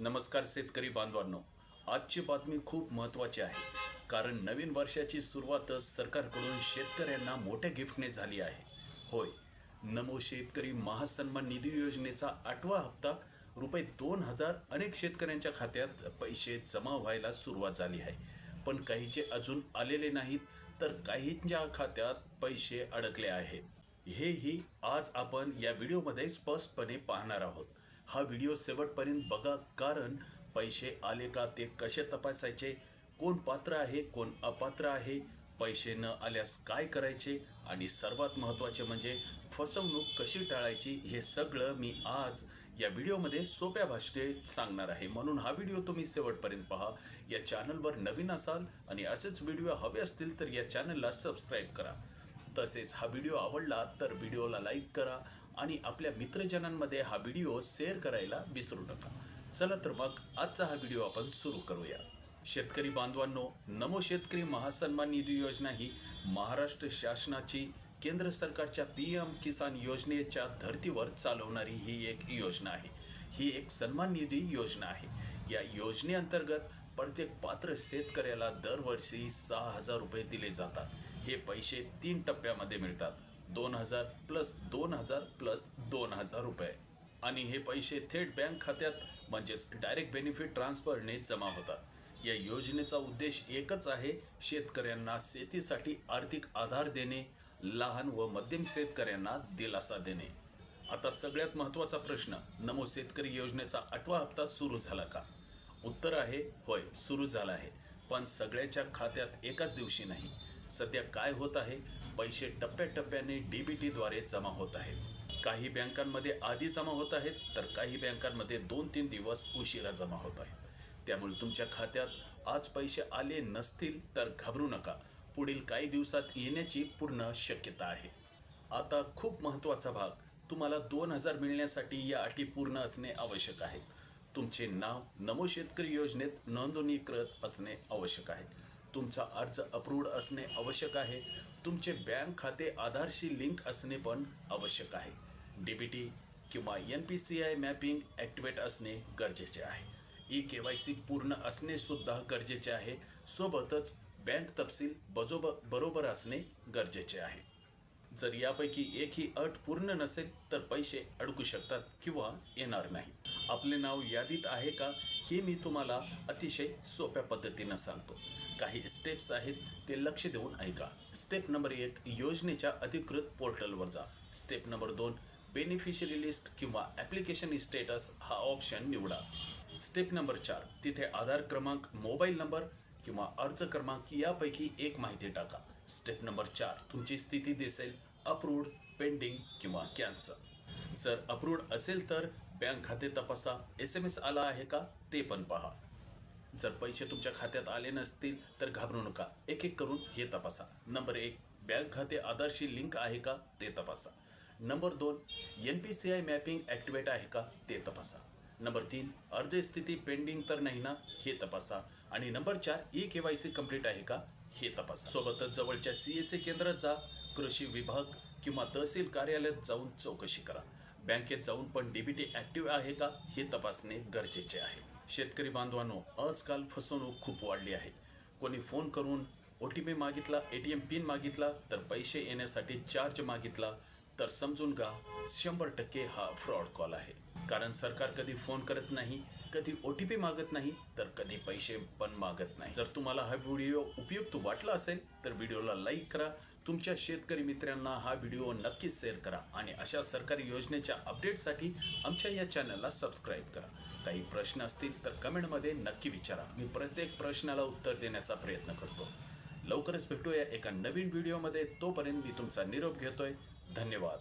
नमस्कार शेतकरी बांधवांनो, आजची बातमी खूप महत्त्वाची आहे. कारण नवीन वर्षाची सुरुवातच सरकारकडून शेतकऱ्यांना मोठ्या गिफ्टने झाली आहे. होय, नमो शेतकरी महासन्मान निधी योजनेचा 8वा हप्ता रुपये 2000 अनेक शेतकऱ्यांच्या खात्यात पैसे जमा व्हायला सुरुवात झाली आहे. पण काहीचे अजून आलेले नाहीत, तर काहींच्या खात्यात पैसे अडकले आहेत. हेही आज आपण या व्हिडिओमध्ये स्पष्टपणे पाहणार आहोत. हा व्हिडिओ शेवटपर्यंत बघा, कारण पैसे आले का ते कसे तपासायचे, कोण पात्र आहे कोण अपात्र आहे, पैसे न आल्यास काय करायचे, आणि सर्वात महत्त्वाचे म्हणजे फसवणूक कशी टाळायची, हे सगळं मी आज या व्हिडिओमध्ये सोप्या भाषेत सांगणार आहे. म्हणून हा व्हिडिओ तुम्ही शेवटपर्यंत पहा. या चॅनलवर नवीन असाल आणि असेच व्हिडिओ हवे असतील तर या चॅनलला सबस्क्राईब करा. तसेच हा व्हिडिओ आवडला तर व्हिडिओला लाईक करा आणि आपल्या मित्रजनांमध्ये हा व्हिडिओ शेअर करायला विसरू नका. चला तर मग आजचा हा व्हिडिओ आपण सुरू करूया. शेतकरी बांधवांनो, नमो शेतकरी महासन्मान निधी योजना ही महाराष्ट्र शासनाची केंद्र सरकारच्या PM किसान योजनेच्या धर्तीवर चालवणारी ही एक योजना आहे. ही एक सन्मान निधी योजना आहे. या योजनेअंतर्गत प्रत्येक पात्र शेतकऱ्याला दरवर्षी 6000 रुपये दिले जातात. हे पैसे 3 टप्प्यामध्ये मिळतात. 2000 प्लस 2000 प्लस 2000 रुपये. आणि हे पैसे थेट बँक खात्यात म्हणजेच डायरेक्ट बेनिफिट ट्रान्सफरने जमा होतात. या योजनेचा उद्देश एकच आहे, शेतकऱ्यांना शेतीसाठी आर्थिक आधार देणे, लहान व मध्यम शेतकऱ्यांना दिलासा देणे. आता सगळ्यात महत्त्वाचा प्रश्न, नमो शेतकरी योजनेचा 8वा हप्ता सुरू झाला का? उत्तर आहे होय, सुरू झाला आहे. पण सगळ्याच्या खात्यात एकाच दिवशी नाही. सध्या काय होत आहे, पैसे टप्प्याटप्प्याने DBT द्वारे जमा होत आहेत. काही बँकांमध्ये आधी जमा होत आहेत, तर काही बँकांमध्ये 2-3 दिवस उशिरा जमा होत आहेत. त्यामुळे तुमच्या खात्यात आज पैसे आले नसतील तर घाबरू नका. पुढील काही दिवसात येण्याची पूर्ण शक्यता आहे. आता खूप महत्त्वाचा भाग, तुम्हाला 2000 मिळण्यासाठी या अटी पूर्ण असणे आवश्यक आहे. तुमचे नाव नमो शेतकरी योजनेत नोंदणीकृत असणे आवश्यक आहे. तुमचा अर्ज अप्रूव्ड असणे आवश्यक आहे. तुमचे बँक खाते आधारशी लिंक असणे पण आवश्यक आहे. DBT किंवा NPCI मॅपिंग ॲक्टिवेट असणे गरजेचे आहे. eKYC पूर्ण असणे सुद्धा गरजेचे आहे. सोबतच बँक तपशील बरोबर असणे गरजेचे आहे. जर यापैकी एकही अट पूर्ण नसेल तर पैसे अडकू शकतात किंवा येणार नाही. आपले नाव यादीत आहे का, हे मी तुम्हाला अतिशय सोप्या पद्धतीनं सांगतो. काही स्टेप्स आहेत, ते लक्ष देऊन ऐका. स्टेप नंबर 1, योजनेच्या अधिकृत पोर्टलवर जा. स्टेप नंबर 2, बेनिफिशरी लिस्ट किंवा ॲप्लिकेशन स्टेटस हा ऑप्शन निवडा. स्टेप नंबर 4, तिथे आधार क्रमांक, मोबाईल नंबर किंवा अर्ज क्रमांक यापैकी एक माहिती टाका. स्टेप नंबर 4, तुमची स्थिती दिसेल, अप्रूव्ड, पेंडिंग किंवा कॅन्सल. जर अप्रूव्ड असेल तर बँक खाते तपासा. SMS आला आहे का ते पण पहा. जर पैसे तुमच्या खात्यात आले नसतील तर घाबरू नका. एक एक करून हे तपासा. नंबर 1, बँक खाते आधारशी लिंक आहे का ते तपासा. नंबर 2, NPCI मॅपिंग ॲक्टिवेट आहे का ते तपासा. नंबर 3, अर्ज स्थिती पेंडिंग तर नाही ना, हे तपासा. आणि नंबर 4, eKYC कंप्लीट आहे का हे तपासा. सोबतच जवळच्या CSA केंद्रात जा. कृषी विभाग किंवा तहसील कार्यालयात जाऊन चौकशी करा. बँकेत जाऊन पण DBT ॲक्टिव्ह आहे का हे तपासणे गरजेचे आहे. शेतकरी बांधवांनो, आजकाल फसवणूक खूप वाढली आहे. कोणी फोन करून OTP मागितला, ATM पिन मागितला, तर पैसे येण्यासाठी चार्ज मागितला, तर समजून घ्या 100% हा फ्रॉड कॉल आहे. कारण सरकार कधी फोन करत नाही, कधी OTP मागत नाही, तर कधी पैसे पण मागत नाही. जर तुम्हाला हा व्हिडिओ उपयुक्त वाटला असेल तर व्हिडिओला लाईक करा. तुमच्या शेतकरी मित्रांना हा व्हिडिओ नक्कीच शेअर करा आणि अशा सरकारी योजनेच्या अपडेटसाठी आमच्या या चॅनलला सबस्क्राईब करा. काही प्रश्न असतील तर कमेंटमध्ये नक्की विचारा. मी प्रत्येक प्रश्नाला उत्तर देण्याचा प्रयत्न करतो. लवकरच भेटूया एका नवीन व्हिडिओमध्ये. तोपर्यंत मी तुमचा निरोप घेतोय. धन्यवाद.